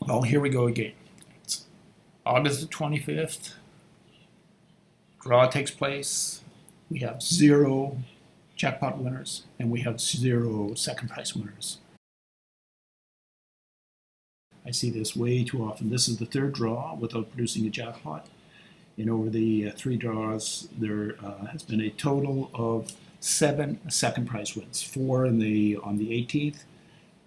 Well, here we go again. It's August the 25th. Draw takes place. We have 0 jackpot winners, and we have 0 second prize winners. I see this way too often. This is the third draw without producing a jackpot. And over the 3 draws, there has been a total of 7 second prize wins. 4 on the 18th,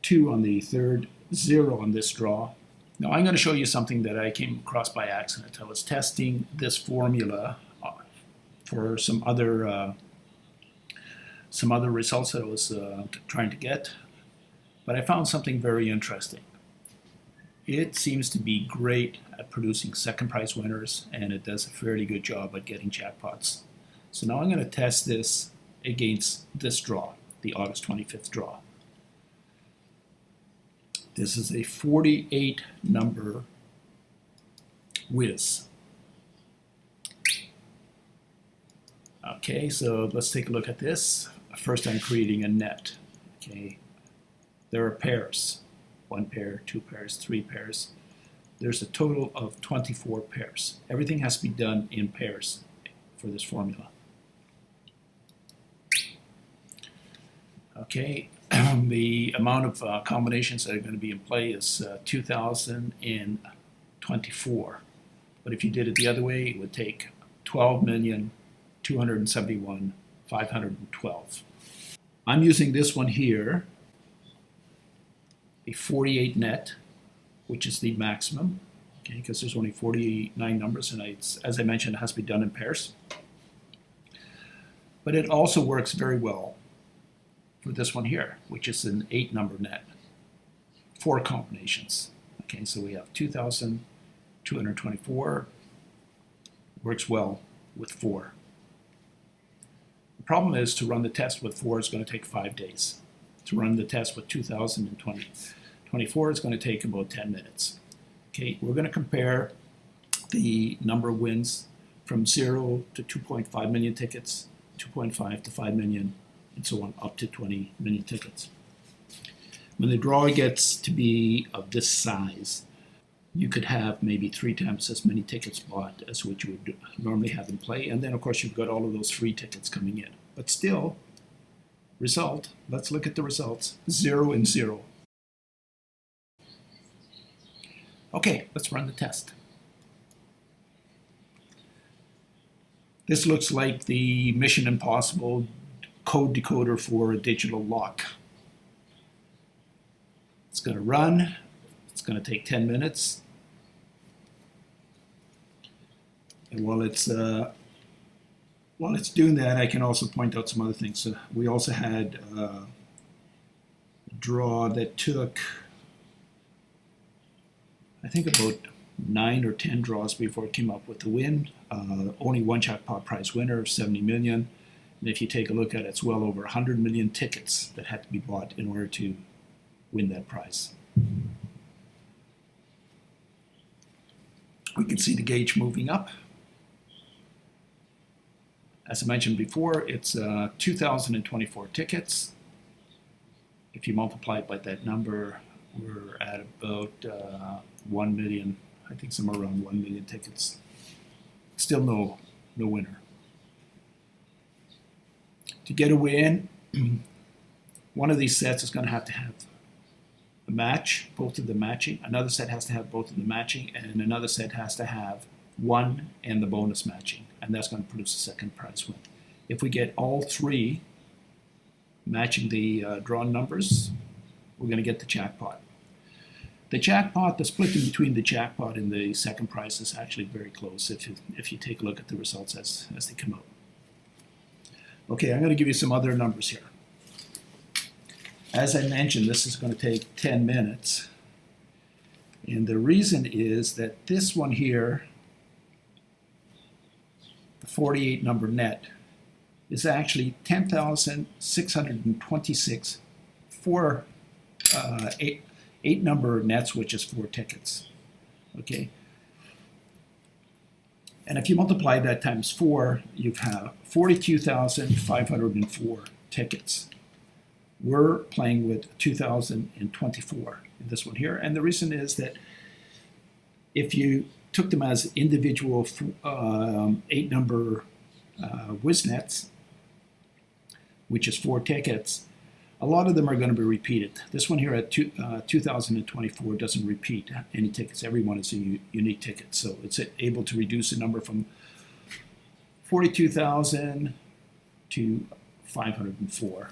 2 on the 3rd, 0 on this draw. Now I'm going to show you something that I came across by accident. I was testing this formula for some other results that I was trying to get, but I found something very interesting. It seems to be great at producing second prize winners, and it does a fairly good job at getting jackpots. So now I'm going to test this against this draw, the August 25th draw. This is a 48 number whiz. Okay, so let's take a look at this. First, I'm creating a net. Okay, there are pairs. 1 pair, 2 pairs, 3 pairs. There's a total of 24 pairs. Everything has to be done in pairs for this formula. Okay, the amount of combinations that are going to be in play is 2,024. But if you did it the other way, it would take 12,271,512. I'm using this one here, a 48 net, which is the maximum, okay, because there's only 49 numbers, and as I mentioned, it has to be done in pairs. But it also works very well for this one here, which is an 8 number net, 4 combinations. Okay, so we have 2,224, works well with 4. The problem is to run the test with 4 is going to take 5 days. To run the test with 2,024 is going to take about 10 minutes. Okay, we're going to compare the number of wins from 0 to 2.5 million tickets, 2.5 to 5 million, and so on, up to 20 million tickets. When the draw gets to be of this size, you could have maybe 3 times as many tickets bought as what you would normally have in play, and then of course you've got all of those free tickets coming in. But still, result, let's look at the results, 0 and 0. Okay, let's run the test. This looks like the Mission Impossible code decoder for a digital lock. It's going to run. It's going to take 10 minutes. And while it's doing that, I can also point out some other things. So we also had a draw that took, I think, about 9 or 10 draws before it came up with the win. Only 1 jackpot prize winner of 70 million. And if you take a look at it, it's well over 100 million tickets that had to be bought in order to win that prize. We can see the gauge moving up. As I mentioned before, it's 2,024 tickets. If you multiply it by that number, we're at about 1 million, I think somewhere around 1 million tickets. Still no winner. To get a win, one of these sets is going to have a match, both of them matching. Another set has to have both of them matching, and another set has to have 1 and the bonus matching, and that's going to produce a second prize win. If we get all 3 matching the drawn numbers, we're going to get the jackpot. The jackpot, the split in between the jackpot and the second prize is actually very close if you take a look at the results as they come out. Okay, I'm going to give you some other numbers here. As I mentioned, this is going to take 10 minutes. And the reason is that this one here, the 48 number net, is actually 10,626 for 8 number nets, which is 4 tickets. Okay. And if you multiply that times 4, you have 42,504 tickets. We're playing with 2,024 in this one here. And the reason is that If you took them as individual 8-number WizNets, which is 4 tickets, a lot of them are going to be repeated. This one here at 2024 doesn't repeat any tickets. Every one is a unique ticket. So it's able to reduce the number from 42,000 to 504.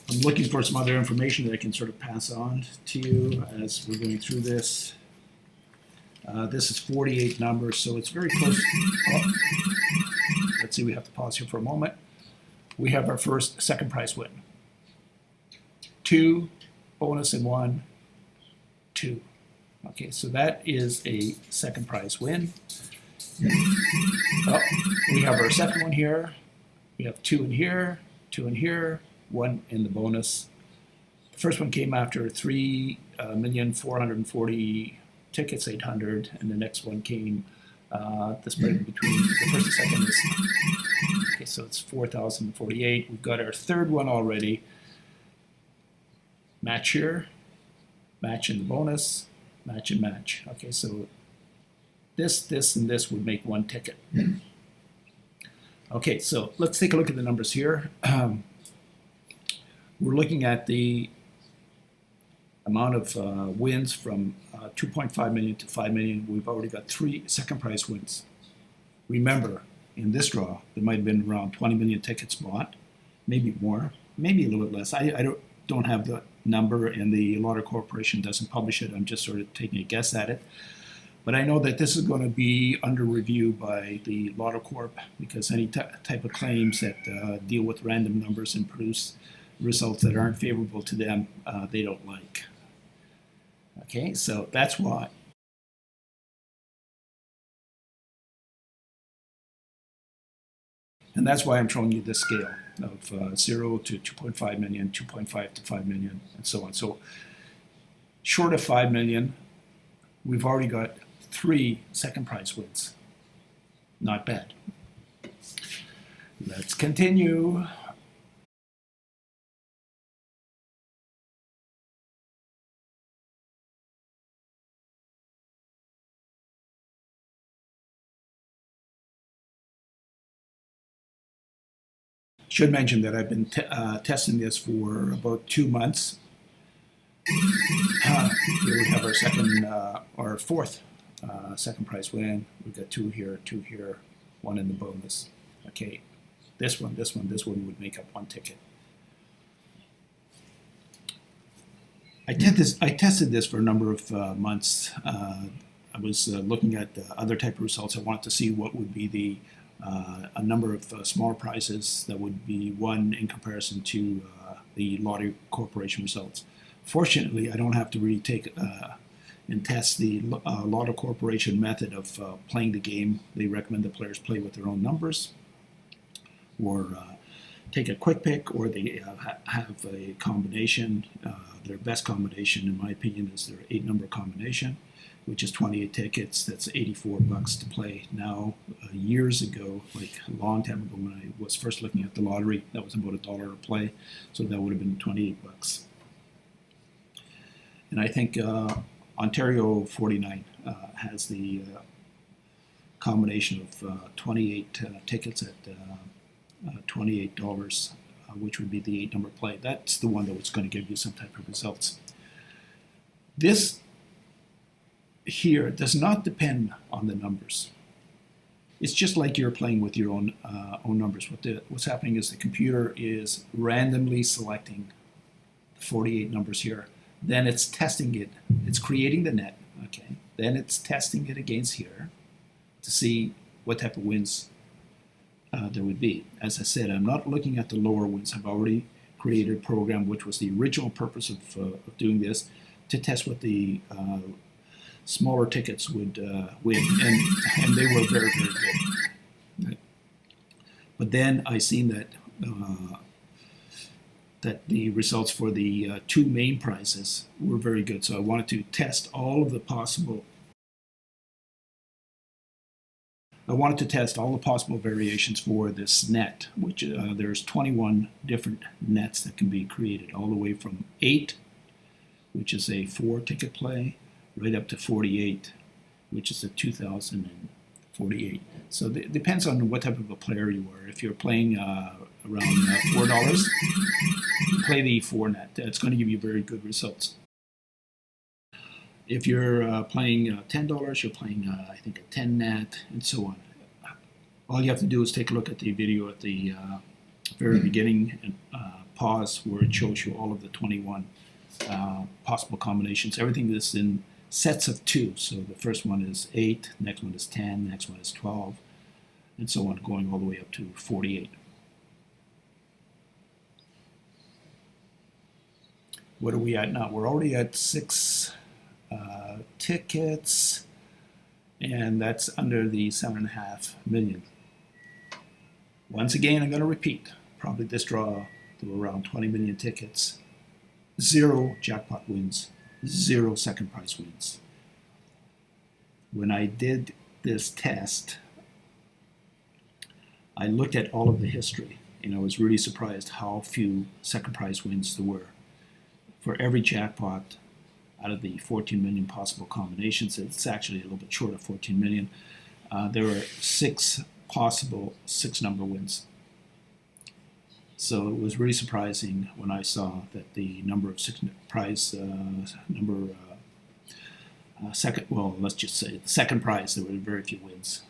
I'm looking for some other information that I can sort of pass on to you as we're going through this. This is 48 numbers, so it's very close. Oh, let's see, we have to pause here for a moment. We have our second prize win. 2, bonus and 1, 2. Okay, so that is a second prize win. Oh, we have our second one here. We have 2 in here, 2 in here, 1 in the bonus. The first one came after 3,440,000 tickets, 800, and the next one came the spread between the first and second is, okay, so it's 4,048. We've got our third one already. Match here, match in the bonus, match and match. Okay, so this, and this would make 1 ticket. Okay, so let's take a look at the numbers here. We're looking at the amount of wins from 2.5 million to 5 million. We've already got 3 second prize wins. Remember, in this draw, there might have been around 20 million tickets bought, maybe more, maybe a little bit less. I don't have the number, and the Lotto Corporation doesn't publish it. I'm just sort of taking a guess at it. But I know that this is going to be under review by the Lotto Corp, because any type of claims that deal with random numbers and produce results that aren't favorable to them, they don't like. Okay, so that's why. And that's why I'm showing you this scale of 0 to 2.5 million, 2.5 to 5 million, and so on. So short of 5 million, we've already got 3 second prize wins. Not bad. Let's continue. Should mention that I've been testing this for about 2 months. Here we have our second, or fourth second prize win. We've got 2 here, 2 here, 1 in the bonus. Okay, this one would make up 1 ticket. I tested this for a number of months. I was looking at other type of results. I wanted to see what would be the a number of small prizes that would be won in comparison to the Lotto Corporation results. Fortunately, I don't have to really take and test the Lotto Corporation method of playing the game. They recommend the players play with their own numbers, or take a quick pick, or they have a combination. Their best combination, in my opinion, is their 8-number combination, which is 28 tickets. That's $84 to play. Now, years ago, like a long time ago when I was first looking at the lottery, that was about $1 a play, so that would have been $28. And I think Ontario 49 has the combination of 28 tickets at $28, which would be the 8-number play. That's the one that was going to give you some type of results. This here does not depend on the numbers. It's just like you're playing with your own numbers. What's happening is the computer is randomly selecting the 48 numbers here. Then it's testing it. It's creating the net. Okay. Then it's testing it against here to see what type of wins there would be. As I said, I'm not looking at the lower wins. I've already created a program, which was the original purpose of doing this, to test what the smaller tickets would win, and they were very, very good. But then I seen that that the results for the 2 main prizes were very good, so I wanted to test all of the possible I wanted to test all the possible variations for this net, which there's 21 different nets that can be created, all the way from 8, which is a 4-ticket play, right up to 48, which is a 2,048. So it depends on what type of a player you are. If you're playing around $4, play the 4 net. It's going to give you very good results. If you're playing $10, you're playing, I think, a 10 net, and so on. All you have to do is take a look at the video at the very beginning and pause where it shows you all of the 21 possible combinations. Everything is in sets of 2. So the first one is 8, the next one is 10, the next one is 12, and so on, going all the way up to 48. What are we at now? We're already at 6 tickets, and that's under the 7.5 million. Once again, I'm going to repeat, probably this draw to around 20 million tickets, 0 jackpot wins, 0 second prize wins. When I did this test, I looked at all of the history, and I was really surprised how few second prize wins there were. For every jackpot, out of the 14 million possible combinations, it's actually a little bit short of 14 million, there were 6 possible 6-number wins. So it was really surprising when I saw that the number of prize let's just say the second prize, there were very few wins.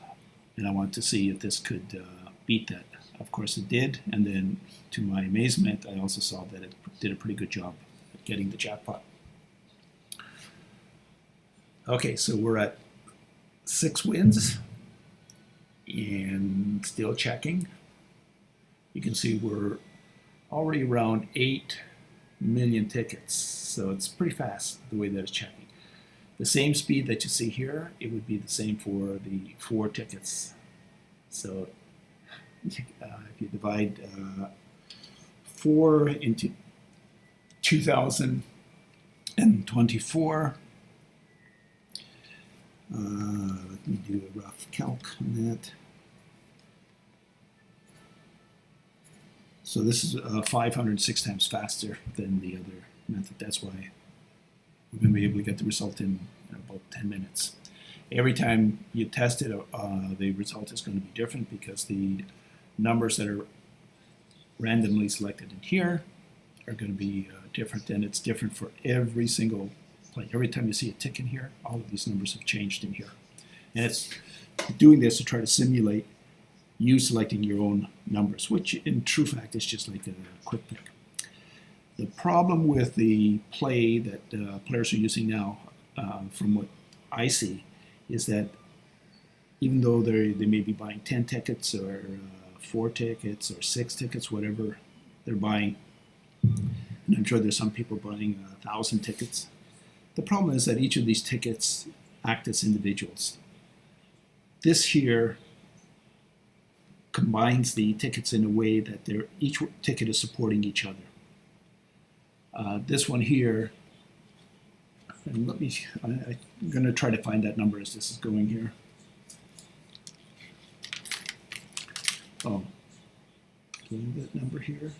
And I wanted to see if this could beat that. Of course it did, and then to my amazement, I also saw that it did a pretty good job at getting the jackpot. Okay, so we're at 6 wins and still checking. You can see we're already around 8 million tickets, so it's pretty fast the way that it's checking. The same speed that you see here, it would be the same for the 4 tickets. So if you divide 4 into 2024, let me do a rough calc on that. So this is 506 times faster than the other method. That's why we're going to be able to get the result in about 10 minutes. Every time you test it, the result is going to be different because the numbers that are randomly selected in here are going to be different, and it's different for every single play. Every time you see a tick in here, all of these numbers have changed in here. And it's doing this to try to simulate you selecting your own numbers, which in true fact is just like a quick pick. The problem with the play that players are using now, from what I see, is that even though they may be buying 10 tickets or 4 tickets or 6 tickets, whatever they're buying, and I'm sure there's some people buying 1,000 tickets, the problem is that each of these tickets act as individuals. This here combines the tickets in a way that each ticket is supporting each other. This one here, and I'm going to try to find that number as this is going here. Oh, that number here.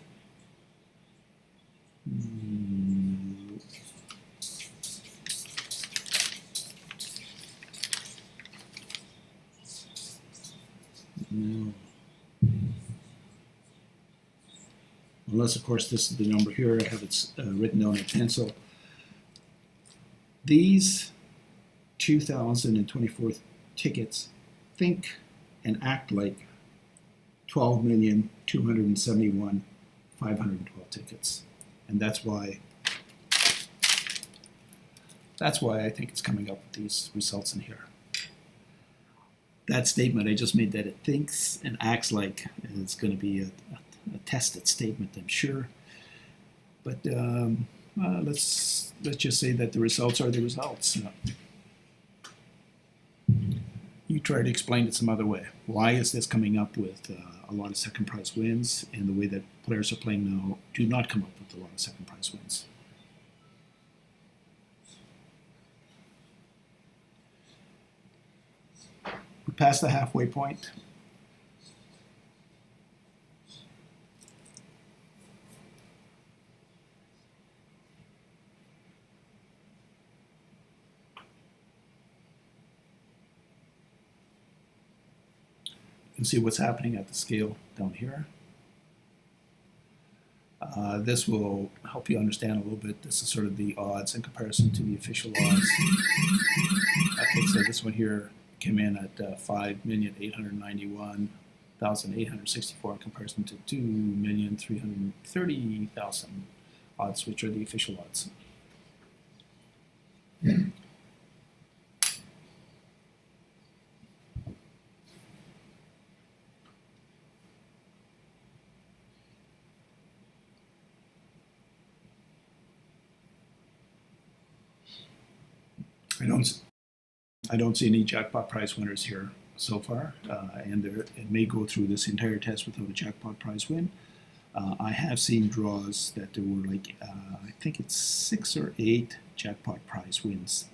No. Unless, of course, this is the number here. I have it written down in pencil. These 2024 tickets think and act like 12,271,512 tickets, and that's why I think it's coming up with these results in here. That statement I just made, that it thinks and acts like, it's going to be a tested statement, I'm sure. But let's just say that the results are the results. You try to explain it some other way. Why is this coming up with a lot of second prize wins, and the way that players are playing now do not come up with a lot of second prize wins? past the halfway point. You can see what's happening at the scale down here. This will help you understand a little bit. This is sort of the odds in comparison to the official odds. Okay, so this one here came in at 5,891,864 in comparison to 2,330,000 odds, which are the official odds. I don't see any jackpot prize winners here so far, and it may go through this entire test without a jackpot prize win. I have seen draws that there were like, I think it's 6 or 8 jackpot prize wins.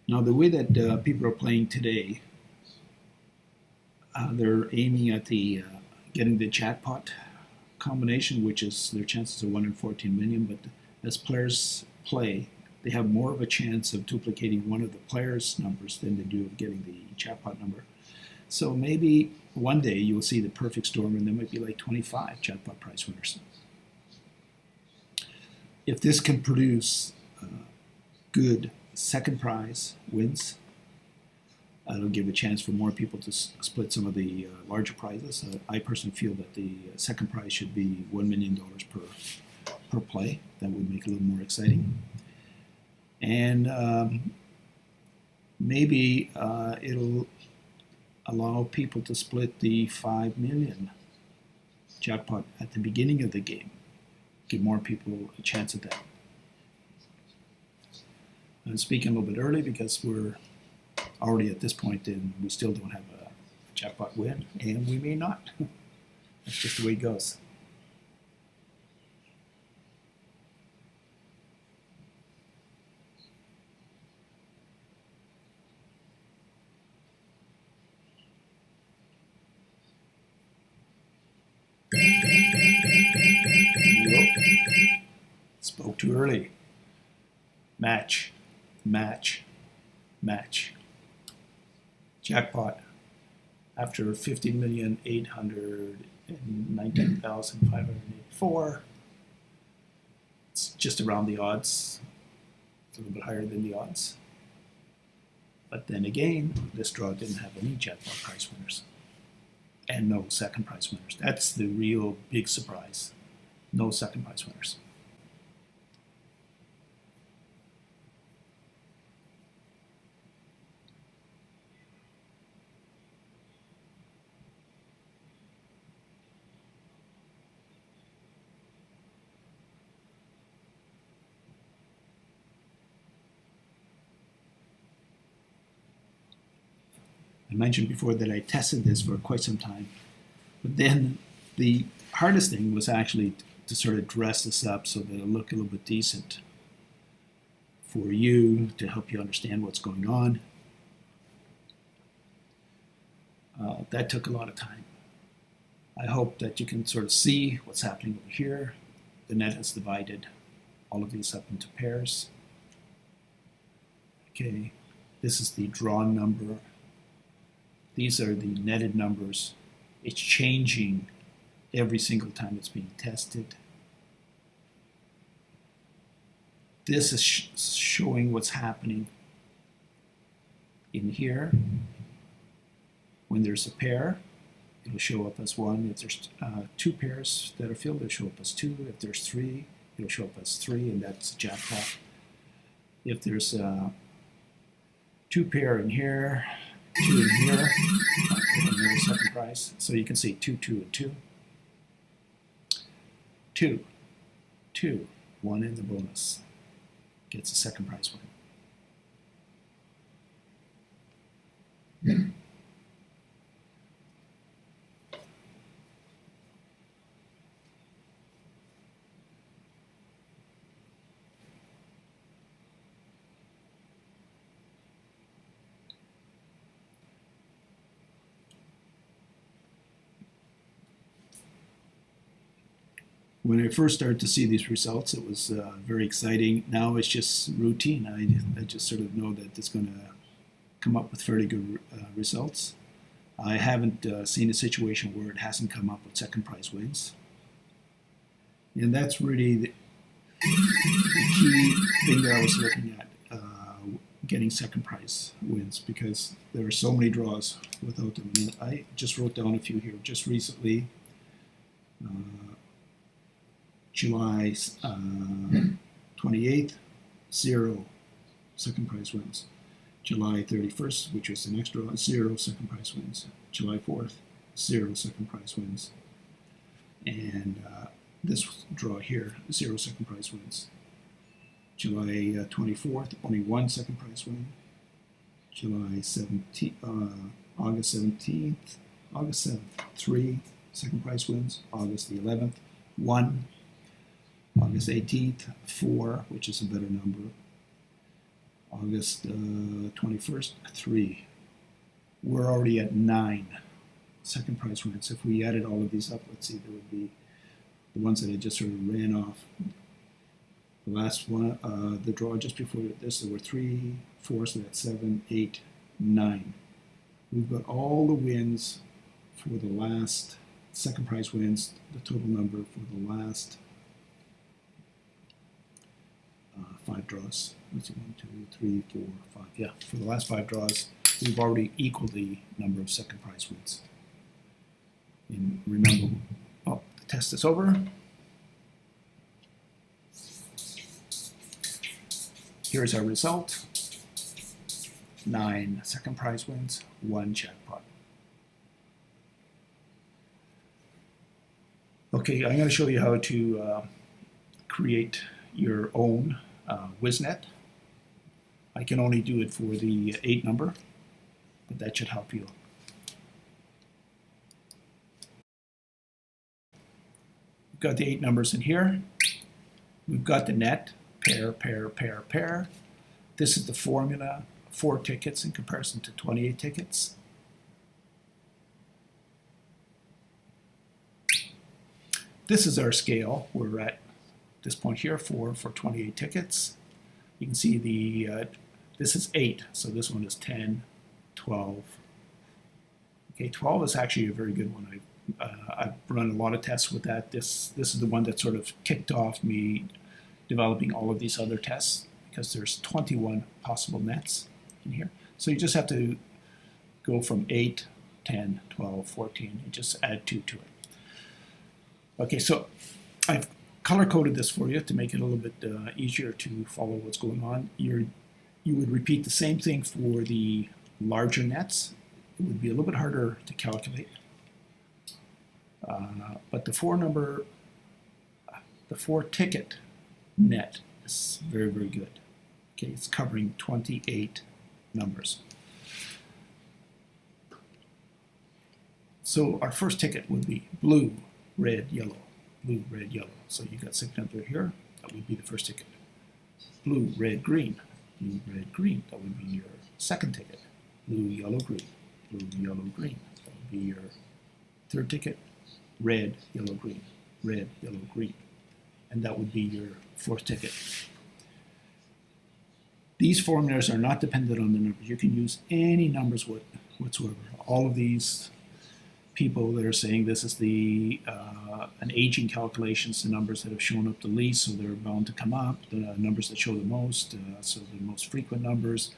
Now the way that people are playing today, they're aiming at the getting the jackpot combination, which is their chances are 1 in 14 million, but as players play, they have more of a chance of duplicating one of the players' numbers than they do of getting the jackpot number. So maybe one day you will see the perfect storm and there might be like 25 jackpot prize winners. If this can produce good second prize wins, it'll give a chance for more people to split some of the larger prizes. I personally feel that the second prize should be $1 million per play. That would make it a little more exciting. And maybe it'll allow people to split the 5 million jackpot at the beginning of the game. Give more people a chance at that. I'm speaking a little bit early because we're already at this point and we still don't have a jackpot win, and we may not. That's just the way it goes. Nope. Spoke too early. Match, match, match. Jackpot after 50,819,584. It's just around the odds. It's a little bit higher than the odds. But then again, this draw didn't have any jackpot prize winners and no second prize winners. That's the real big surprise. No second prize winners. I mentioned before that I tested this for quite some time, but then the hardest thing was actually to sort of dress this up so that it'll look a little bit decent for you, to help you understand what's going on. That took a lot of time. I hope that you can sort of see what's happening over here. The net has divided all of these up into pairs. Okay, this is the drawn number. These are the netted numbers. It's changing every single time it's being tested. This is showing what's happening in here. When there's a pair, it'll show up as 1. If there's 2 pairs that are filled, it'll show up as 2. If there's 3, it'll show up as 3, and that's a jackpot. If there's 2 pair in here, 2 in here, another second prize. So you can see 2, 2, and 2. 2, 2, 1 in the bonus. Gets a second prize win. when I first started to see these results, it was very exciting. Now it's just routine. I just sort of know that it's going to come up with fairly good results. I haven't seen a situation where it hasn't come up with second prize wins. And that's really the key thing that I was looking at, getting second prize wins, because there are so many draws without them. And I just wrote down a few here. Just recently, July 28th, 0 second prize wins. July 31st, which was the next draw, 0 second prize wins. July 4th, 0 second prize wins. And this draw here, 0 second prize wins. July 24th, only 1 second prize win. July 17th, August 17th, August 7th, 3 second prize wins. August the 11th, 1. August 18th, 4, which is a better number. August 21st, 3. We're already at 9 second prize wins. If we added all of these up, let's see, there would be the ones that I just sort of ran off. The last one, the draw just before this, there were 3, 4, so that's 7, 8, 9. We've got all the wins for the last second prize wins, the total number for the last 5 draws. Let's see, 1, 2, 3, 4, 5. Yeah, for the last 5 draws, we've already equaled the number of second prize wins. And remember, oh, the test is over. Here's our result. 9 second prize wins, 1 jackpot. Okay, I'm going to show you how to create your own WizNet. I can only do it for the 8 number, but that should help you. We've got the 8 numbers in here. We've got the net, pair, pair, pair, pair. This is the formula, 4 tickets in comparison to 28 tickets. This is our scale. We're at this point here, 4 for 28 tickets. You can see the this is 8, so this one is 10, 12. Okay, 12 is actually a very good one. I've run a lot of tests with that. This is the one that sort of kicked off me developing all of these other tests, because there's 21 possible nets in here. So you just have to go from 8, 10, 12, 14, and just add 2 to it. Okay, so I've color-coded this for you to make it a little bit easier to follow what's going on. You would repeat the same thing for the larger nets. It would be a little bit harder to calculate. But the 4 ticket net is very, very good. Okay, it's covering 28 numbers. So our first ticket would be blue, red, yellow, blue, red, yellow. So you got 6 numbers here. That would be the first ticket. Blue, red, green. Blue, red, green. That would be your second ticket. Blue, yellow, green. Blue, yellow, green. That would be your third ticket. Red, yellow, green. Red, yellow, green. And that would be your fourth ticket. These formulas are not dependent on the numbers. You can use any numbers whatsoever. All of these people that are saying this is an aging calculations, the numbers that have shown up the least, so they're bound to come up, the numbers that show the most, so the most frequent numbers.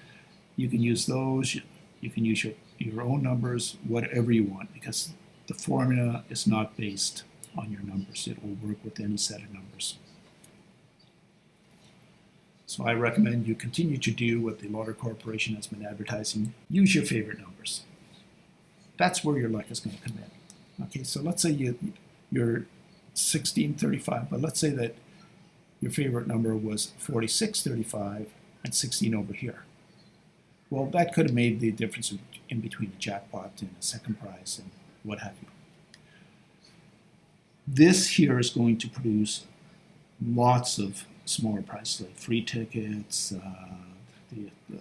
You can use those. You can use your own numbers, whatever you want, because the formula is not based on your numbers. It will work with any set of numbers. So I recommend you continue to do what the Lotto Corporation has been advertising. Use your favorite numbers. That's where your luck is going to come in. Okay, so let's say you're 1635, but let's say that your favorite number was 4635 and 16 over here. Well, that could have made the difference in between a jackpot and a second prize and what have you. This here is going to produce lots of smaller prizes, like free tickets,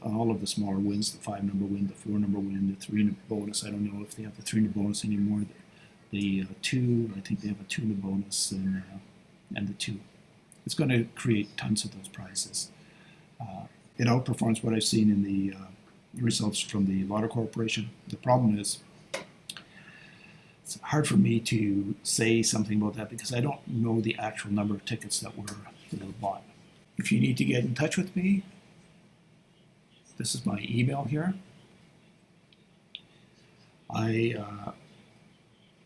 all of the smaller wins, the 5-number win, the 4-number win, the 3-number bonus. I don't know if they have the 3-number bonus anymore. The 2, I think they have a 2-number bonus, and and the 2. It's going to create tons of those prizes. It outperforms what I've seen in the results from the Lotto Corporation. The problem is it's hard for me to say something about that because I don't know the actual number of tickets that were bought. If you need to get in touch with me, this is my email here. I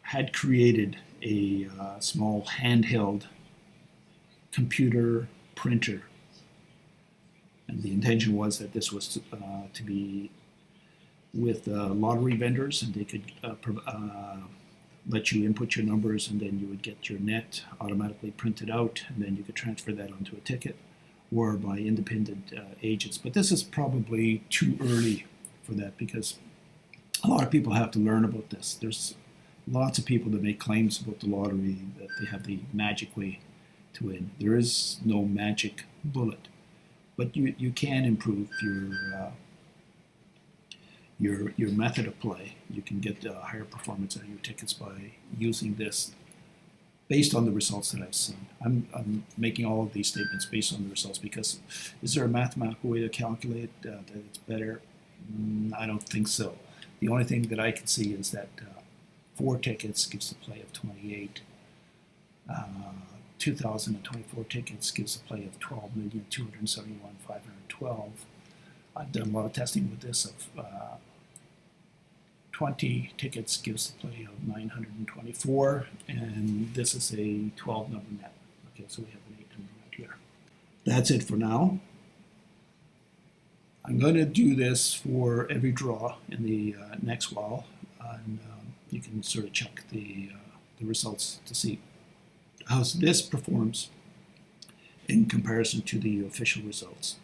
had created a small handheld computer printer, and the intention was that this was to be with lottery vendors, and they could let you input your numbers, and then you would get your net automatically printed out, and then you could transfer that onto a ticket or by independent agents. But this is probably too early for that because a lot of people have to learn about this. There's lots of people that make claims about the lottery that they have the magic way to win. There is no magic bullet, but you can improve your method of play. You can get higher performance out of your tickets by using this based on the results that I've seen. I'm making all of these statements based on the results because is there a mathematical way to calculate that it's better? I don't think so. The only thing that I can see is that 4 tickets gives a play of 28. 2024 tickets gives a play of 12,271,512. I've done a lot of testing with this. Of 20 tickets gives a play of 924, and this is a 12 number net. Okay, so we have an 8 number right here. That's it for now. I'm going to do this for every draw in the next while, and you can sort of check the results to see how this performs in comparison to the official results.